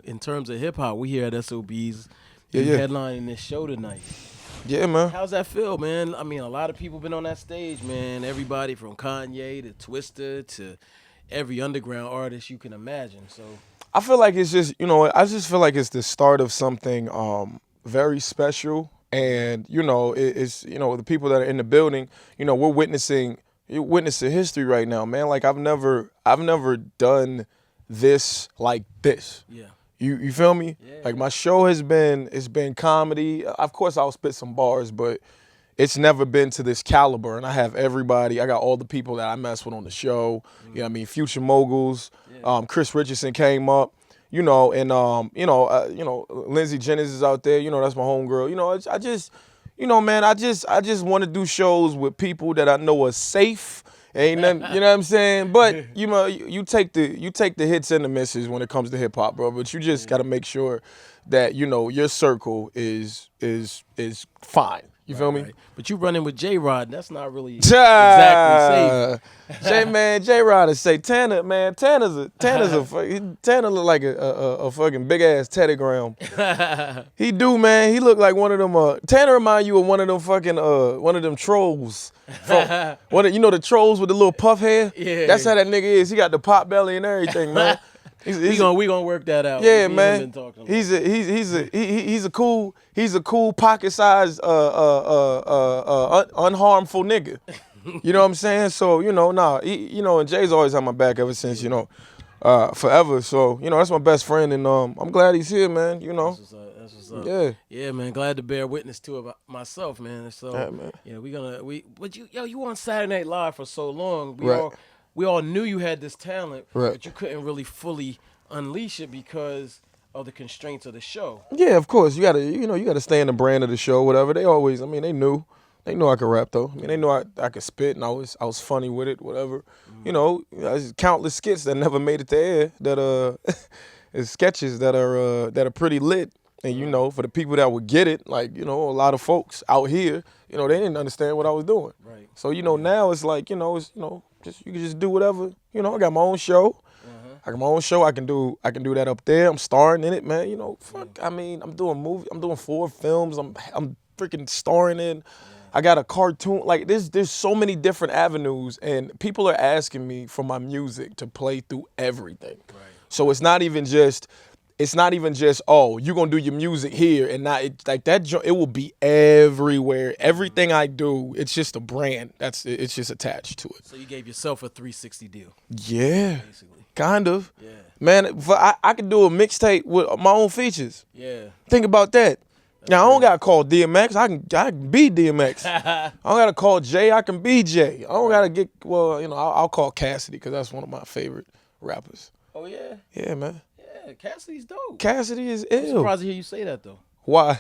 in terms of hip hop, we here at SOBs. Yeah, You yeah. headlining this show tonight. Yeah, man. How's that feel, man? I mean, a lot of people been on that stage, man. Everybody from Kanye to Twista to every underground artist you can imagine. So I feel like it's just, I just feel like it's the start of something very special. And, it's, the people that are in the building, we're witnessing history right now, man. Like I've never done this like this. yeah, You feel me? Yeah. Like my show it's been comedy. Of course I'll spit some bars, but it's never been to this caliber. And I have everybody. I got all the people that I mess with on the show. You know what I mean? Future moguls. Chris Richardson came up. Lindsey Jennings is out there. That's my homegirl. I just, man, I just want to do shows with people that I know are safe. Ain't nothing, you know what I'm saying? But you take the hits and the misses when it comes to hip hop, bro. But you just gotta make sure that your circle is fine. You feel me? right. But you running with J-Rod, that's not really exactly safe. J-Rod is say Tanner, man. Tanner look like a fucking big ass Teddy Graham. He do, man. He look like one of them. Tanner remind you of one of them fucking one of them trolls. From, the trolls with the little puff hair. Yeah. That's how that nigga is. He got the pot belly and everything, man. We gonna work that out. Yeah, Me man. and him been talking about He's a cool pocket sized unharmful nigga. You know what I'm saying? So and Jay's always had my back ever since forever. So that's my best friend, and I'm glad he's here, man. That's what's up. Yeah. Yeah, man. Glad to bear witness to it myself, man. So Yeah, man. but you on Saturday Night Live for so long. Right. We all knew you had this talent, Right. but you couldn't really fully unleash it because of the constraints of the show. Yeah, of course. You gotta stay in the brand of the show, whatever. They knew I could rap though. I mean, they knew I could spit, and I was funny with it, whatever. There's countless skits that never made it to air that is sketches that are pretty lit. And for the people that would get it, like a lot of folks out here, they didn't understand what I was doing. Right. So now it's like you can just do whatever. I got my own show. I got my own show. I can do that up there. I'm starring in it, man. I mean, I'm doing 4 films. I'm freaking starring in. I got a cartoon. Like there's so many different avenues, and people are asking me for my music to play through everything. Right. So it's not even just oh, you're gonna do your music here and not like that. It will be everywhere. Everything I do, it's just a brand. It's just attached to it. So you gave yourself a 360 deal. Yeah, basically. kind of. Yeah. Man, I could do a mixtape with my own features. Yeah. Think about that. Now I don't gotta call DMX. I can be DMX. I don't gotta call Jay. I can be Jay. I don't gotta get I'll call Cassidy because that's one of my favorite rappers. Oh yeah. Yeah, man. Yeah, Cassidy's dope. Cassidy is I'm ill. surprised to hear you say that though. Why?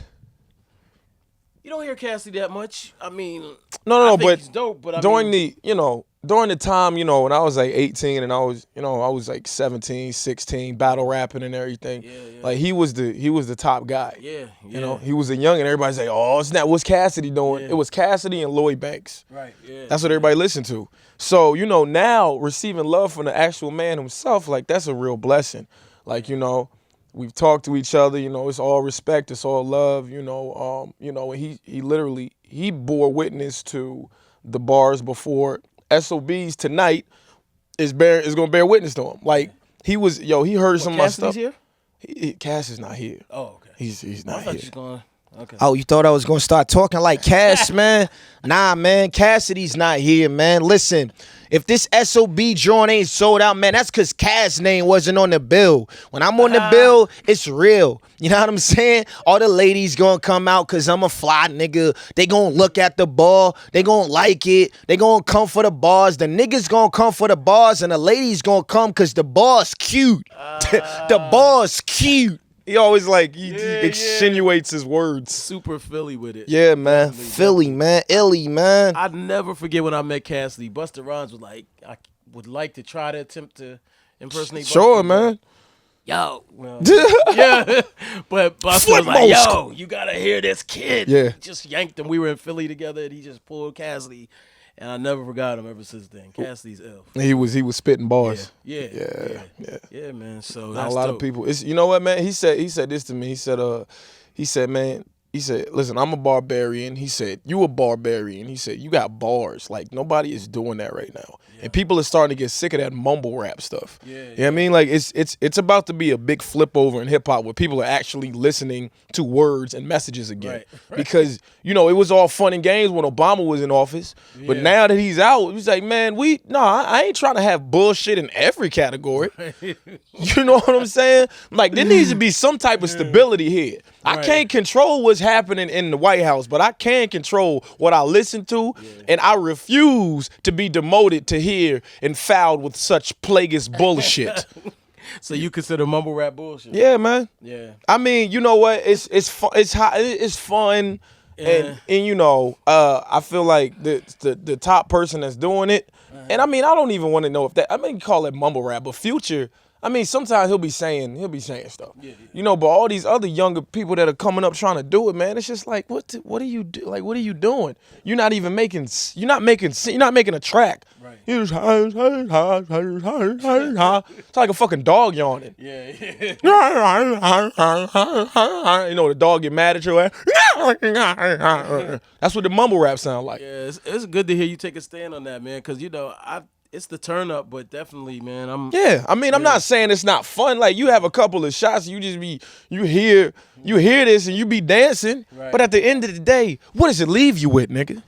You don't hear Cassidy that much. I mean, No, I think but he's dope. But during the time, when I was like 18 and I was like 17, 16, battle rapping and everything. Yeah. Like he was the top guy. Yeah. He was a young and everybody's like, oh, it's not what's Cassidy doing. Yeah. It was Cassidy and Lloyd Banks. Right. Yeah. That's what everybody listened to. So, now receiving love from the actual man himself, like that's a real blessing. Like, we've talked to each other, it's all respect, it's all love, and he literally bore witness to the bars before SOBs tonight is gonna bear witness to him. Like he heard some of my stuff. Here? Cass is not here. Oh, okay. He's I not thought here. you was going. Okay. Oh, you thought I was gonna start talking like Cass, man? Nah, man, Cassidy's not here, man. Listen, if this SOB joint ain't sold out, man, that's cause Cass' name wasn't on the bill. When I'm on the bill, it's real. You know what I'm saying? All the ladies gonna come out cause I'm a fly nigga. They gonna look at the ball. They gonna like it. They gonna come for the bars. The niggas gonna come for the bars, and the ladies gonna come cause the bar's cute. The bar's cute. He always he insinuates his words. Super Philly with it. Yeah, man. Philly, man. Illy, man. I'd never forget when I met Cassidy. Busta Rhymes was like, I would like to try to attempt to impersonate Busta. Sure, man. Yo. Well, yeah. But Busta was like, yo, you got to hear this kid. Yeah. Just yanked him. We were in Philly together, and he just pulled Cassidy. And I never forgot him ever since then. Cassidy's ill. He was spitting bars. Yeah, Yeah. man. So Not that's a lot dope. of people. It's, you know what, man? He said this to me. He said, man, he said, listen, I'm a barbarian. He said, you a barbarian. He said, you got bars. Like, nobody is doing that right now. Yeah. And people are starting to get sick of that mumble rap stuff. Yeah, You know what I mean? Like, it's about to be a big flip over in hip hop where people are actually listening to words and messages again. Right. Because, you know, it was all fun and games when Obama was in office. But Yeah. now that he's out, he's like, man, I ain't trying to have bullshit in every category. You know what I'm saying? Like, there needs to be some type of stability here. I Right. can't control what's happening in the White House, but I can control what I listen to, and I refuse to be demoted to here and fouled with such plagueis bullshit. So you consider mumble rap bullshit? Yeah, man. Yeah. I mean, you know what? It's fun, Yeah. and you know, I feel like the top person that's doing it, and I mean, I don't even want to know if that. I mean, call it mumble rap, but Future. I mean, sometimes he'll be saying stuff, you know. But all these other younger people that are coming up trying to do it, man, it's just like, what are you do? Like, what are you doing? You're not even making. You're not making a track. Right. You just it's like a fucking dog yawning. Yeah. You know, the dog get mad at your ass. That's what the mumble rap sound like. Yeah, it's good to hear you take a stand on that, man, because, you know, it's the turn up, but definitely, man, Yeah, I mean, I'm not saying it's not fun. Like, you have a couple of shots, you hear this and you be dancing. Right. But at the end of the day, what does it leave you with, nigga?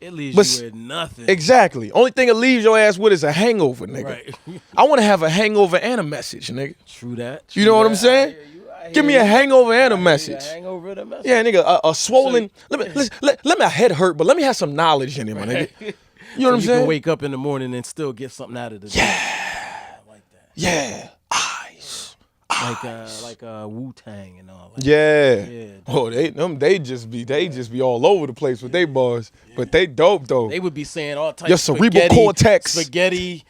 it leaves But you with nothing. Exactly. Only thing it leaves your ass with is a hangover, nigga. Right. I want to have a hangover and a message, nigga. True that. You know what I'm saying? Give me a hangover and a A message. hangover and a message. Yeah, nigga, a swollen. Let my head hurt, but let me have some knowledge in it, my nigga. You know what I'm You saying? can wake up in the morning and still get something out of the day. I like that. Yeah, eyes. Like Wu-Tang and all that. Yeah. Yeah. Oh, they just be all over the place with they bars, but they dope though. They would be saying all types Your of cerebral cortex. spaghetti,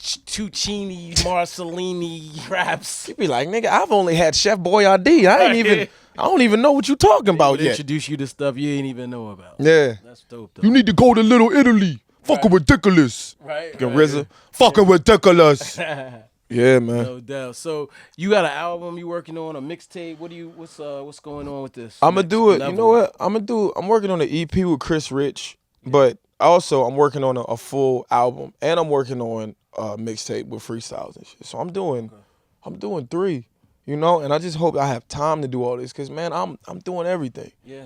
Tuccini, Marcellini raps. You be like, nigga, I've only had Chef Boyardee. I don't even know what you talking about They yet. introduce you to stuff you ain't even know about. Yeah. That's dope, though. You need to go to Little Italy. Fucking ridiculous. Right. Fucking RZA. Fucking ridiculous. Yeah, man. No doubt. So you got an album you working on, a mixtape? What's going on with this? I'm gonna next do it. level? You know what? I'm working on an EP with Chris Rich, but also I'm working on a full album, and I'm working on a mixtape with freestyles and shit. So I'm doing 3, you know, and I just hope I have time to do all this, cause man, I'm doing everything. Yeah.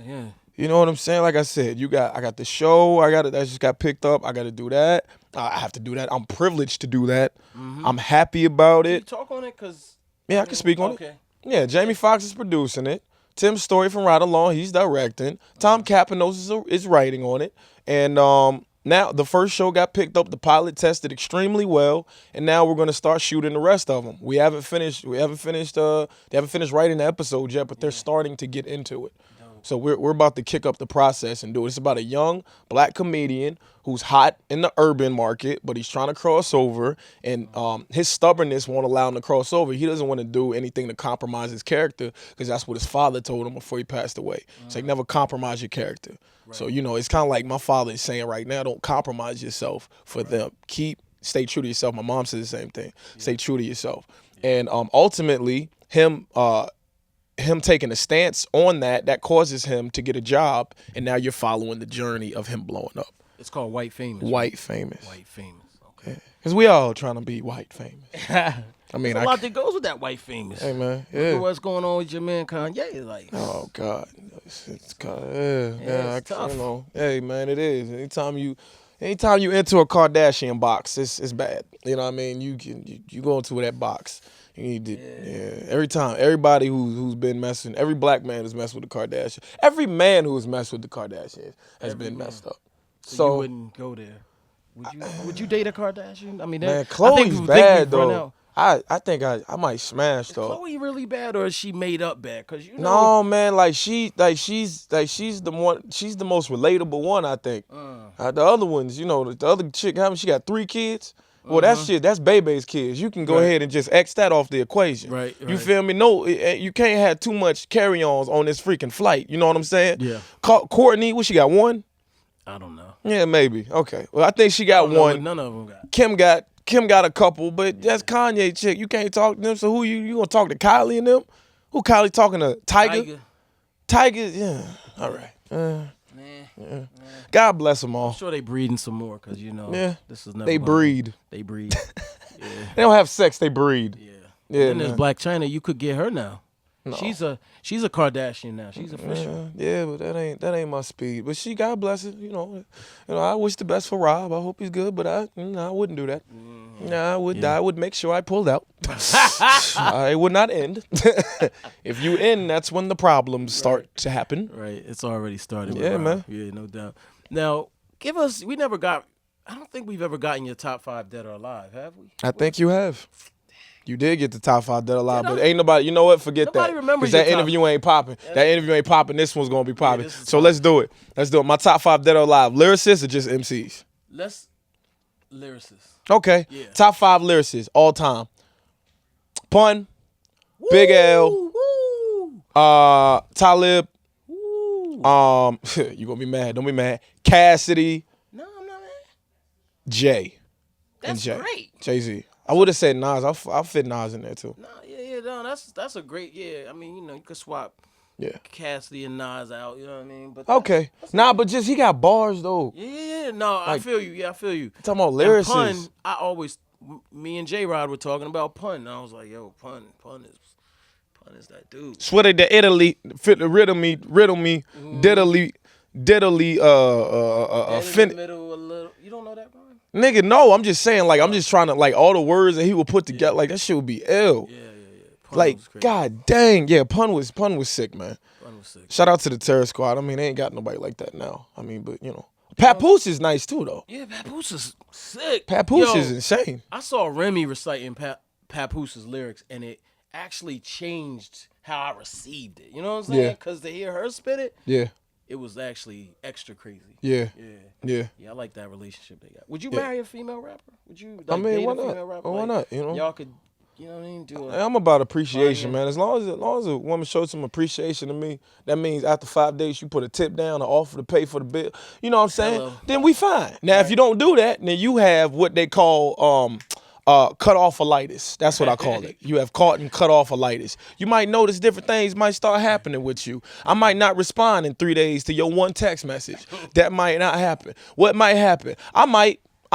You know what I'm saying? Like I said, I got the show. That just got picked up. I got to do that. I have to do that. I'm privileged to do that. I'm happy about Can you it. talk on it? Cause Yeah, I can speak on it. Okay. Yeah, Jamie Foxx is producing it. Tim Story from Ride Along, he's directing. Tom Capanos is writing on it. And now the first show got picked up. The pilot tested extremely well, and now we're gonna start shooting the rest of them. They haven't finished writing the episodes yet, but they're starting to get into it. So we're about to kick up the process and do it. It's about a young black comedian who's hot in the urban market, but he's trying to cross over, and his stubbornness won't allow him to cross over. He doesn't want to do anything to compromise his character, because that's what his father told him before he passed away. It's like, never compromise your character. Right. So, you know, it's kind of like my father is saying right now, don't compromise yourself for them. Stay true to yourself. My mom says the same thing. Yeah. Stay true to yourself. And ultimately, him taking a stance on that causes him to get a job, and now you're following the journey of him blowing up. It's called White Famous. White Famous. White Famous. Okay. Because we all trying to be white famous. I mean, There's a lot that goes with that White Famous. Hey, man. Look Yeah. at what's going on with your man Kanye. Like, Oh, God. It's kind of, it's tough. You know, hey, man, it is. Anytime you enter a Kardashian box, it's bad. You know what I mean? You go into that box. You need to, every time, everybody who's been messing, every black man who's messed with the Kardashians, every man who's messed with the Kardashians has been messed up. so you wouldn't go there. Would you date a Kardashian? I mean, Man, I Chloe's think we've bad run though. out. I think I might smash Is though. Chloe really bad, or is she made up bad? Cause you know, No, man, she's the one. She's the most relatable one, I think. The other ones, you know, the other chick, she got 3 kids. Well, that's Bebe's kids. You can go ahead and just X that off the equation. Right. You feel me? No, you can't have too much carry-ons on this freaking flight. You know what I'm saying? Yeah. Courtney, what she got, 1? I don't know. Yeah, maybe. Okay. Well, I think she got No, one. none of them got. Kim got a couple, but that's Kanye chick. You can't talk to them. So who you gonna talk to Kylie and them? Who Kylie talking to? Tiger? Tiger, yeah. All right. Man. God bless them all. I'm sure they breeding some more because this is never. They breed. They breed. Yeah. They don't have sex. They breed. Yeah. Yeah. And there's man. Black China. You could get her now. No. She's a Kardashian now. She's official. Yeah, but that ain't my speed. But she, God bless her. I wish the best for Rob. I hope he's good, but I wouldn't do that. I would make sure I pulled out. I would not end. If you end, that's when the problems start to happen. Right. It's already started. Yeah, man. Yeah, no doubt. Now, I don't think we've ever gotten your top 5 dead or alive, have we? I think you have. You did get the top 5 dead or alive, Did I? but ain't nobody. You know what? Forget Nobody that. remembers 'Cause that your top- interview ain't popping. That interview ain't popping. This one's gonna be popping. this is So let's do it. My top 5 dead or alive. Lyricists or just MCs? Let's lyricists. Okay. Yeah. Top 5 lyricists all time. Pun. Big L. Woo! Talib. Woo! You gonna be mad? Don't be mad. Cassidy. No, I'm not mad. Jay. That's Jay. great. Jay-Z. I would have said Nas. I'll fit Nas in there too. No, that's a great. Yeah, I mean, you could swap Yeah. Cassidy and Nas out. You know what I mean? But Okay. But just he got bars though. Yeah. No, I feel you. Yeah, I feel you. Talking about And lyricists. Pun, me and J Rod were talking about Pun. And I was like, yo, Pun is that dude. Sweater the Italy, riddle me, diddly, Dead in the fin. middle a little. You don't know that, bro? Nigga, no, I'm just saying, like, I'm just trying to, like, all the words that he would put together, like, that shit would be ill. Yeah. Pun Like, was crazy. god dang, yeah, pun was sick, man. Pun was sick. Shout out to the Terror Squad. I mean, they ain't got nobody like that now. I mean, but Papoose is nice too, though. Yeah, Papoose is sick. Papoose Yo, is insane. I saw Remy reciting Papooses lyrics, and it actually changed how I received it. You know what I'm saying? Yeah. Because to hear her spit it, Yeah, it was actually extra crazy. yeah, Yeah. yeah. I like that relationship they got. Would you Yeah. marry a female rapper? Would you I mean, date why a female not? rapper? Why not? You know, Y'all could, you know what I mean? Do I'm about appreciation, Fire. man. As long as a woman shows some appreciation to me, that means after 5 days you put a tip down or offer to pay for the bill. You know what I'm saying? Hello. Then we fine. Now, if you don't do that, then you have what they call cut off alitis. That's what I call it. You have caught and cut off alitis. You might notice different things might start happening with you. I might not respond in 3 days to your one text message. That might not happen. What might happen? I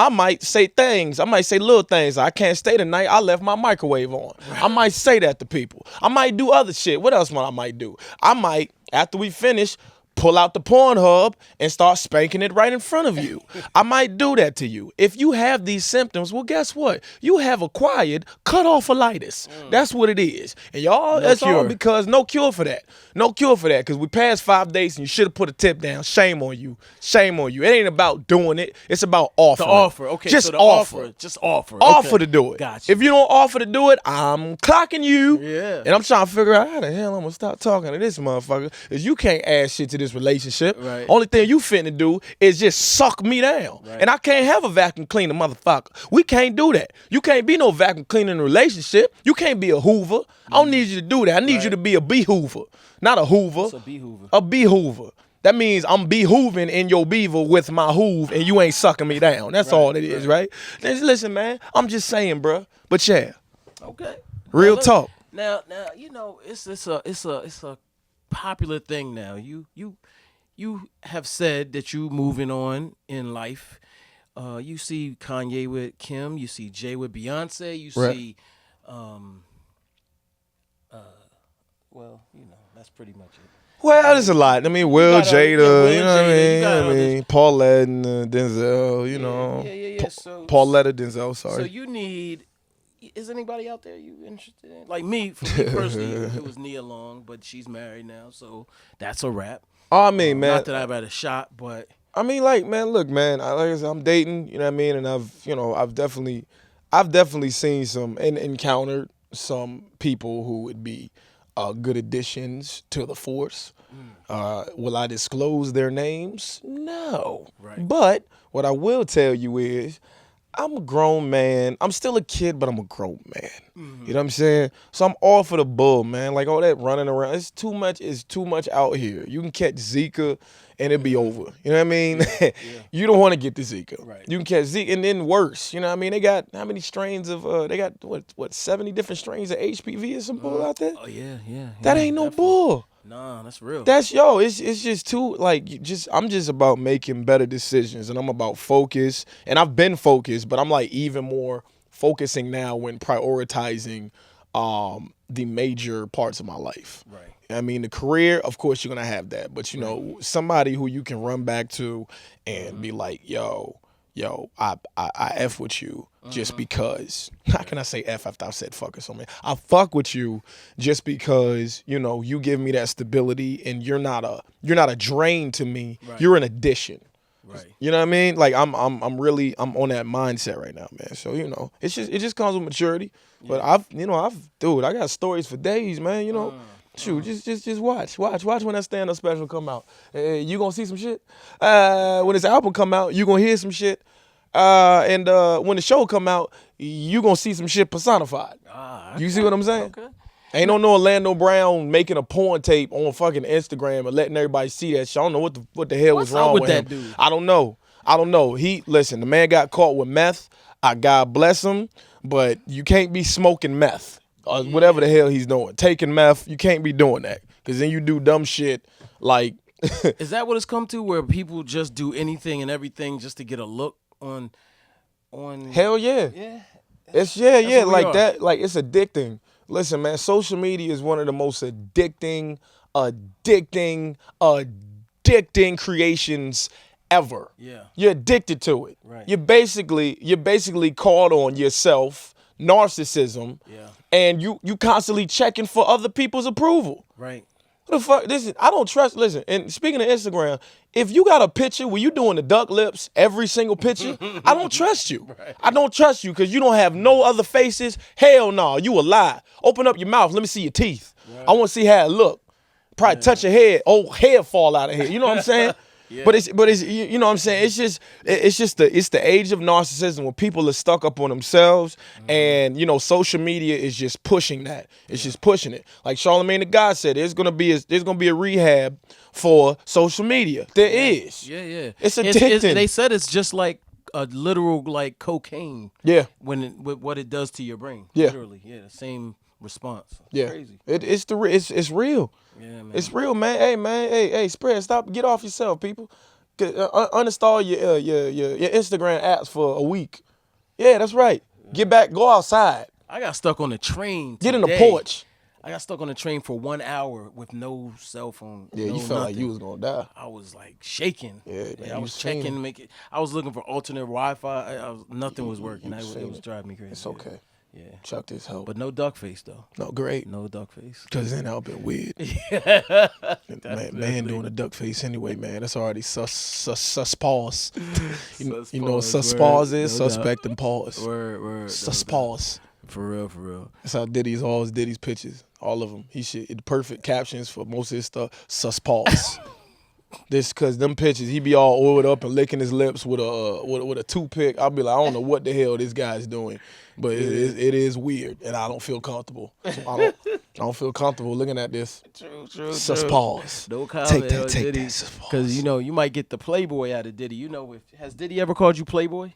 might say things. I might say little things. I can't stay tonight. I left my microwave on. I might say that to people. I might do other shit. What else I might do? I might, after we finish, pull out the Pornhub and start spanking it right in front of you. I might do that to you. If you have these symptoms, well, guess what? You have acquired cut-off-alitis. That's what it is. And y'all, that's all cure. because no cure for that. No cure for that because we passed 5 days and you should have put a tip down. Shame on you. Shame on you. It ain't about doing it. It's about offering. The offer. Okay, Just so the offer. Just offer. Offer Okay. to do it. Gotcha. If you don't offer to do it, I'm clocking you. Yeah. And I'm trying to figure out how the hell I'm gonna stop talking to this motherfucker. Cause you can't add shit to this relationship. Right. Only thing you finna do is just suck me down. Right. And I can't have a vacuum cleaner, motherfucker. We can't do that. You can't be no vacuum cleaner in a relationship. You can't be a Hoover. I don't need you to do that. I need you to be a Hoover. Not a Hoover. It's a Hoover. A Hoover. That means I'm behooving in your beaver with my hoove and you ain't sucking me down. That's all it is, right? Listen, man, I'm just saying, bruh. But yeah, Okay. real Now, talk. Now, it's a popular thing now. You have said that you moving on in life. You see Kanye with Kim. You see Jay with Beyonce. You Right. see, well, that's pretty much it. Well, there's a lot. I mean, Will, got Jada, Will, you know what I Jada, you mean? got I others. mean, Paulette and Denzel, you know. Yeah. So Pauletta Denzel, So sorry. you need. Is anybody out there you interested in? Like me, for me personally, it was Nia Long, but she's married now, so that's a wrap. I mean, man. Not that I've had a shot, but I mean, like, man, look, man. Like I said, I'm dating, you know what I mean, and I've definitely seen some and encountered some people who would be good additions to the force. Will I disclose their names? No. Right. But what I will tell you is, I'm a grown man. I'm still a kid, but I'm a grown man. You know what I'm saying? So I'm all for the bull, man. Like all that running around. It's too much. It's too much out here. You can catch Zika and it'll be over. You know what I mean? You don't want to get the Zika. Right. You can catch Zika and then worse. You know what I mean? They got how many strains of they got what 70 different strains of HPV or some bull out there? Oh yeah. That ain't no definitely. bull. Nah, that's real. That's it's just too like I'm just about making better decisions and I'm about focus and I've been focused, but I'm like even more focusing now when prioritizing the major parts of my life. Right. I mean, the career, of course, you're gonna have that, but you know, somebody who you can run back to and be like, yo, I F with you just because. How can I say F after I've said fuck or something? I fuck with you just because, you know, you give me that stability and you're not a drain to me. Right. You're an addition. Right. You know what I mean? Like I'm on that mindset right now, man. So, you know, it just comes with maturity. But I got stories for days, man, you know. Shoot, just watch when that stand-up special come out. You gonna see some shit. When this album come out, you gonna hear some shit. And when the show come out, you gonna see some shit personified. Okay. You see what I'm saying? Okay. Ain't no Orlando Brown making a porn tape on fucking Instagram and letting everybody see that shit. I don't know what the hell was What's up wrong with with him. that dude? I don't know. The man got caught with meth. God bless him, but you can't be smoking meth. Whatever the hell he's doing. Taking meth, you can't be doing that. Because then you do dumb shit like... Is that what it's come to, where people just do anything and everything just to get a look on? Hell yeah. Yeah. It's where we like are. that. Like it's addicting. Listen, man, social media is one of the most addicting creations ever. Yeah. You're addicted to it. Right. You're basically caught on yourself, narcissism, and you constantly checking for other people's approval. Right. What the fuck? Listen, I don't trust. Listen, and speaking of Instagram, if you got a picture where you doing the duck lips every single picture, I don't trust you. Right. I don't trust you because you don't have no other faces. Hell no, you a lie. Open up your mouth. Let me see your teeth. Right. I want to see how it look. Probably touch your head. Oh, hair fall out of here. You know what I'm saying? Yeah. But it's you know what I'm saying. It's the age of narcissism where people are stuck up on themselves, and you know social media is just pushing that. It's just pushing it. Like Charlamagne the God said, there's gonna be a rehab for social media. There is. Yeah. It's addicting. They said it's just like a literal like cocaine. Yeah. With what it does to your brain. Yeah. Literally. Yeah. The same response. It's Yeah. Crazy. It's real. Yeah, man. It's real, man. Hey, spread. Stop. Get off yourself, people. Uninstall your Instagram apps for a week. Yeah, that's right. Get back. Go outside. I got stuck on the train. Get in the today. porch. I got stuck on the train for 1 hour with no cell phone. Yeah, no you felt like nothing. you was gonna die. I was like shaking. Yeah, man, I you was seen checking, I was looking for alternate Wi-Fi. Nothing was working. It seen was it. driving me crazy. It's okay. Yeah. Chuck this help. But no duck face though. No, great. No duck face. Because then that'll be weird. man doing a duck face anyway, man. That's already sus pause. You know what sus pause is? No doubt. Suspect and pause. Word. Sus pause. For real. That's how Diddy's pictures. All of them. The perfect captions for most of his stuff. Sus pause. This because them pictures, he be all oiled up and licking his lips with a toothpick. I'll be like, I don't know what the hell this guy's doing, but it is weird, and I don't feel comfortable. So I don't feel comfortable looking at this. True. Sus pause. No comment Take on that. Diddy, Sus pause. because you might get the Playboy out of Diddy. Has Diddy ever called you Playboy?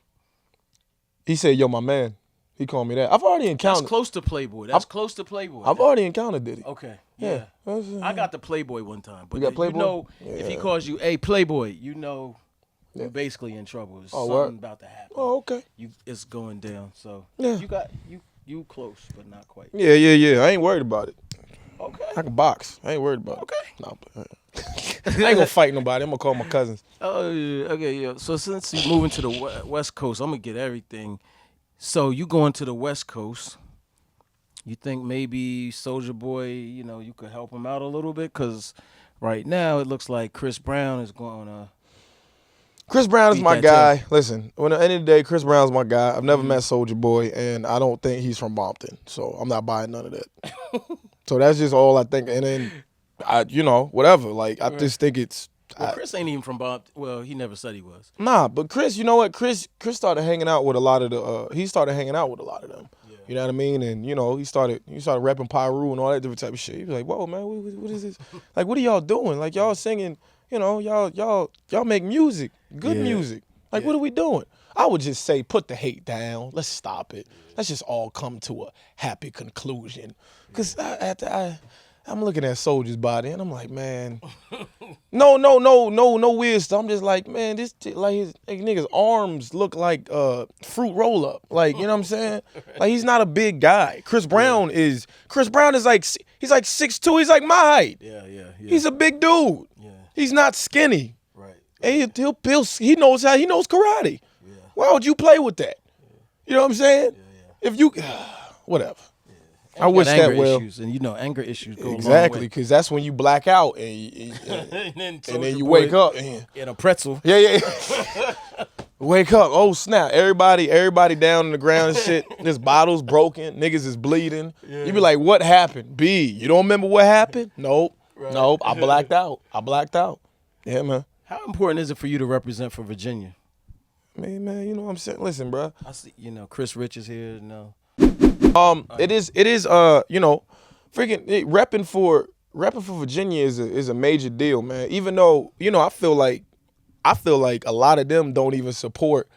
He said, "Yo, my man." He called me that. I've already That's encountered. close to Playboy. That's close to Playboy. I've already encountered Diddy. Okay. Yeah. Yeah. I got the Playboy one time. But You got Playboy? If he Yeah. calls you, hey, Playboy, you're Yeah. basically in trouble. There's Oh, something word? about to happen. Oh, okay. It's going down. So Yeah. you close, but not quite. Yeah. I ain't worried about it. Okay. I can box. I ain't worried about it. Okay. No, I ain't gonna fight nobody. I'm gonna call my cousins. Oh, yeah. Okay, yeah. So since you're moving to the West Coast, I'm gonna get everything. So you going to the West Coast? You think maybe Soulja Boy, you could help him out a little bit? Because right now it looks like Chris Brown is going to. Chris Brown is Beat my that guy. Listen, when at the end of the day, Chris Brown's my guy. I've never met Soulja Boy, and I don't think he's from Bompton, so I'm not buying none of that. So that's just all I think. And then, whatever. Like I just think it's Well, Chris ain't even from Bob. Well, he never said he was. Nah, but Chris, you know what? Chris started hanging out with a lot of the. He started hanging out with a lot of them. Yeah. You know what I mean? And you know, he started repping Pyru and all that different type of shit. He was like, "Whoa, man, what is this? Like, what are y'all doing? Like, y'all singing? You know, y'all make music, good music. Like, what are we doing?" I would just say, put the hate down. Let's stop it. Let's just all come to a happy conclusion. Cause I'm looking at Soldier's body and I'm like, man, no weird stuff. I'm just like, man, this like his nigga's arms look like fruit roll up. Like, you know what I'm saying? Like, he's not a big guy. Chris Brown is like, he's like 6'2". He's like my height. Yeah. He's a big dude. Yeah. He's not skinny. Right. And he knows karate. Yeah. Why would you play with that? You know what I'm saying? Yeah. If you, whatever. And I you wish got that anger well. issues, and you know anger issues go Exactly, a long because that's when you black out and then you wake up and in a pretzel. yeah. Wake up, oh snap! Everybody down on the ground and shit. This bottle's broken. Niggas is bleeding. Yeah. You be like, what happened? B, you don't remember what happened? Nope. Right. Nope. I blacked out. Yeah, man. How important is it for you to represent for Virginia? Man, you know what I'm saying? Listen, bro. I see, Chris Rich is here. It is, you know, freaking repping for Virginia is a major deal, man. Even though, you know, I feel like a lot of them don't even support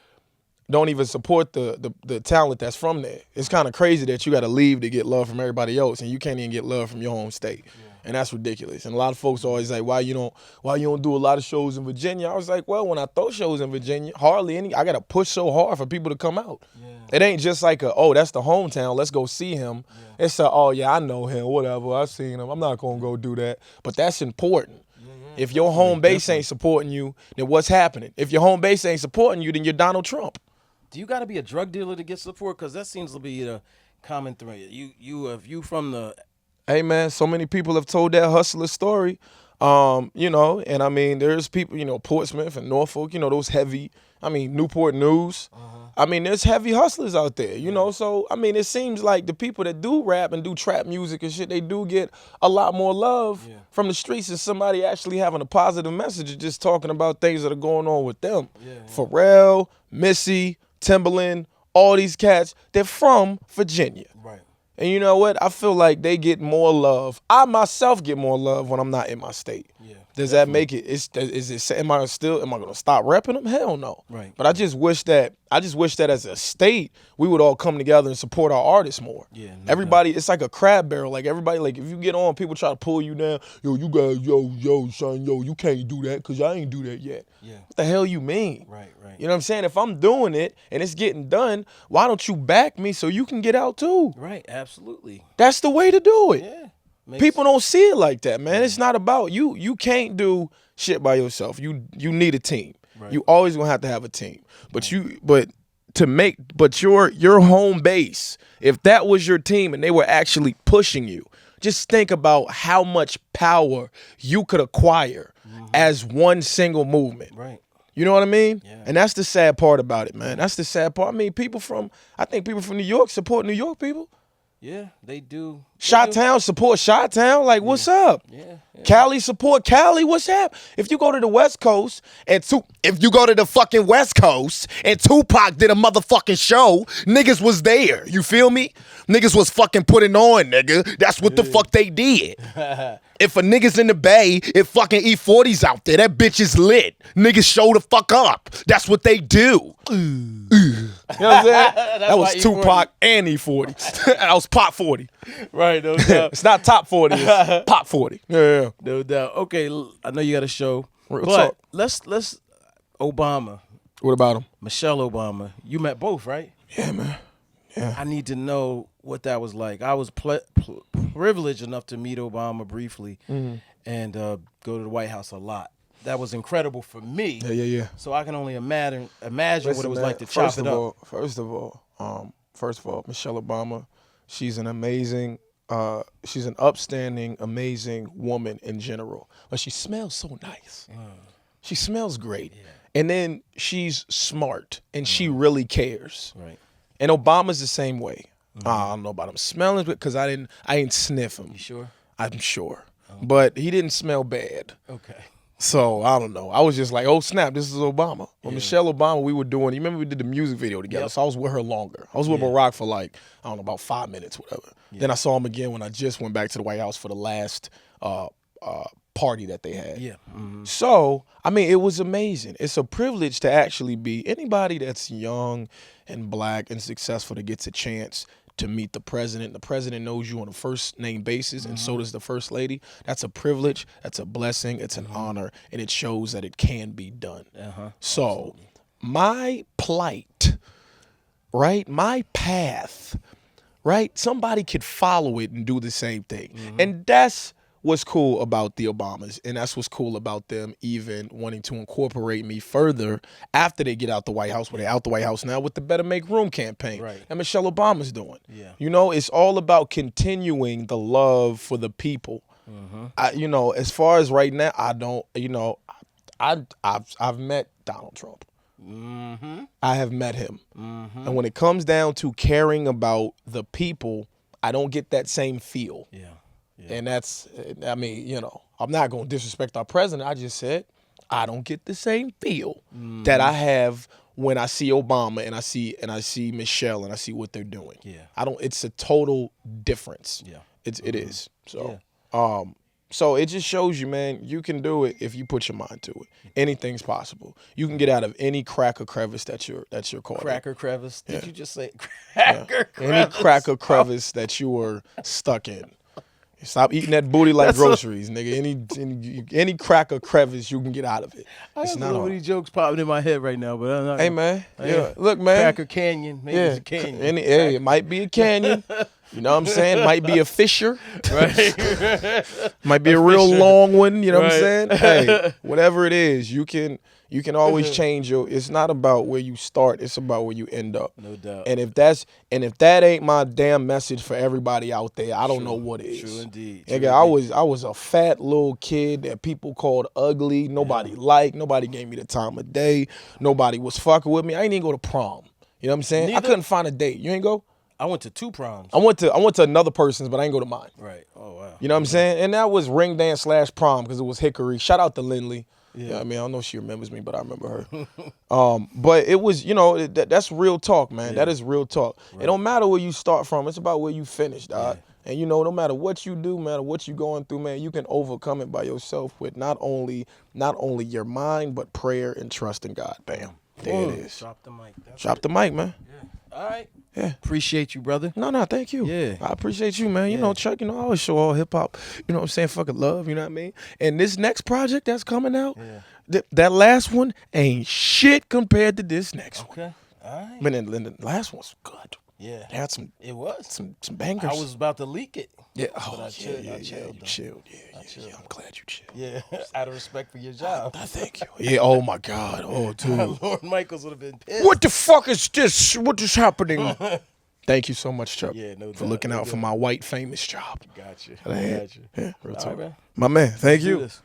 the talent that's from there. It's kind of crazy that you got to leave to get love from everybody else, and you can't even get love from your home state. Yeah. And that's ridiculous. And a lot of folks always like, why you don't do a lot of shows in Virginia? I was like, well, when I throw shows in Virginia, hardly any. I got to push so hard for people to come out. Yeah. It ain't just like that's the hometown, let's go see him. Yeah. It's oh yeah, I know him, whatever, I've seen him. I'm not gonna go do that. But that's important. If your home base ain't supporting you, then what's happening? If your home base ain't supporting you, then you're Donald Trump. Do you got to be a drug dealer to get support? Because that seems to be the common thread. You from the. Hey man, so many people have told that hustler story, you know, and I mean, there's people, you know, Portsmouth and Norfolk, you know, those heavy. I mean, Newport News. I mean, there's heavy hustlers out there, you know. So I mean, it seems like the people that do rap and do trap music and shit, they do get a lot more love from the streets than somebody actually having a positive message and just talking about things that are going on with them. Pharrell, Missy, Timbaland, all these cats, they're from Virginia. Right. And you know what? I feel like they get more love. I myself get more love when I'm not in my state. Yeah. Does that make it? Am I gonna stop repping them? Hell no. Right. But I just wish that as a state we would all come together and support our artists more. Yeah. No everybody, doubt. It's like a crab barrel. Like everybody, like if you get on, people try to pull you down. You guys, son, you can't do that because I ain't do that yet. Yeah. What the hell you mean? Right. You know what I'm saying? If I'm doing it and it's getting done, why don't you back me so you can get out too? Right. Absolutely. That's the way to do it. Yeah. People don't see it like that, man. It's not about you. You can't do shit by yourself. You need a team. Right. You always gonna have to have a team. But your home base, if that was your team and they were actually pushing you, just think about how much power you could acquire as one single movement. Right. You know what I mean? Yeah. And that's the sad part about it, man. That's the sad part. I mean, I think people from New York support New York people. Yeah, they do. Chi-Town support Chi-Town. Like, what's up? Yeah. Cali support Cali. What's up? If you go to the West Coast if you go to the fucking West Coast and Tupac did a motherfucking show, niggas was there. You feel me? Niggas was fucking putting on, nigga. That's what the fuck they did. If a nigga's in the Bay, if fucking E40's out there, that bitch is lit. Niggas show the fuck up. That's what they do. You know what I'm saying? That was Tupac and E40. That was Pop 40. Right, no doubt. It's not Top 40, it's Pop 40. Yeah. No doubt. Okay, I know you got a show. But let's Obama. What about him? Michelle Obama. You met both, right? Yeah, man. Yeah. I need to know what that was like. I was privileged enough to meet Obama briefly and go to the White House a lot. That was incredible for me. Yeah. So I can only imagine what it was like to chop it up. First of all, Michelle Obama, she's an upstanding, amazing woman in general. But she smells so nice. She smells great. Yeah. And then she's smart and she really cares. Right. And Obama's the same way. I don't know about him smelling it because I ain't sniff him. You sure? I'm sure. Oh. But he didn't smell bad. Okay. So I don't know. I was just like, oh snap, this is Obama. When Michelle Obama, we were doing. You remember we did the music video together? Yep. So I was with her longer. I was with Barack for like I don't know about 5 minutes, whatever. Then I saw him again when I just went back to the White House for the last party that they had. Yeah. Mm-hmm. So I mean, it was amazing. It's a privilege to actually be anybody that's young and black and successful that gets a chance to meet the president. The president knows you on a first name basis, and so does the first lady. That's a privilege. That's a blessing. It's an honor, and it shows that it can be done. So my plight, right? My path, right? Somebody could follow it and do the same thing. And that's what's cool about the Obamas, and that's what's cool about them even wanting to incorporate me further after they get out the White House, where they're out the White House now with the Better Make Room campaign that Michelle Obama's doing. Yeah. You know, it's all about continuing the love for the people. You know, as far as right now, I don't, you know, I've met Donald Trump. I have met him. And when it comes down to caring about the people, I don't get that same feel. Yeah. And that's, I mean, you know, I'm not going to disrespect our president. I just said I don't get the same feel that I have when I see Obama and I see Michelle and I see what they're doing. Yeah. I don't. It's a total difference. Yeah. It is. So, so it just shows you, man, you can do it if you put your mind to it. Anything's possible. You can get out of any crack or crevice that you're caught in. Cracker crevice. Did you just say cracker crevice? Any crack or crevice that you were stuck in. Stop eating that booty like groceries, nigga. Any crack or crevice, you can get out of it. I It's have not so hard. many jokes popping in my head right now, but I'm not. Hey, man. Yeah. Look, man. Cracker Canyon. Maybe it's a canyon. Hey, it might be a canyon. You know what I'm saying? Might be a fissure. Right. Might be a real long one. You know what I'm saying? Right. Hey, whatever it is, you can always change your. It's not about where you start. It's about where you end up. No doubt. And if that ain't my damn message for everybody out there, I don't know what is. True indeed. Nigga, I was a fat little kid that people called ugly. Nobody liked. Nobody gave me the time of day. Nobody was fucking with me. I ain't even go to prom. You know what I'm saying? I Neither. couldn't find a date. You ain't go? I went to 2 proms. I went to another person's, but I ain't go to mine. Right. Oh wow. You know what I'm saying? And that was ring dance / prom because it was Hickory. Shout out to Lindley. Yeah. I mean, I don't know if she remembers me, but I remember her. But it was, you know, that's real talk, man. That is real talk. Right. It don't matter where you start from. It's about where you finish, dog. Yeah. And, you know, no matter what you do, no matter what you're going through, man, you can overcome it by yourself with not only your mind, but prayer and trust in God. Bam. There it is. Drop the mic. Drop the mic, man. Yeah. All right. Yeah. Appreciate you, brother. No, thank you. Yeah. I appreciate you, man. You know, Chuck, you know, I always show all hip hop, you know what I'm saying, fucking love, you know what I mean? And this next project that's coming out, that last one ain't shit compared to this next one. Okay. All right. But then the last one's good. Yeah. It had some some bangers. I was about to leak it. Yeah. But I chilled, you though. chilled. Yeah. I'm glad you chilled. Yeah. Out of respect for your job. I thank you. Yeah, oh my God. Oh, dude. Lord Michaels would have been pissed. What the fuck is this? What is happening? Thank you so much, Chuck, for looking out for my white famous job. Got you. Yeah, Got you. Yeah, real All talk. right, man. My man, thank Do you. this.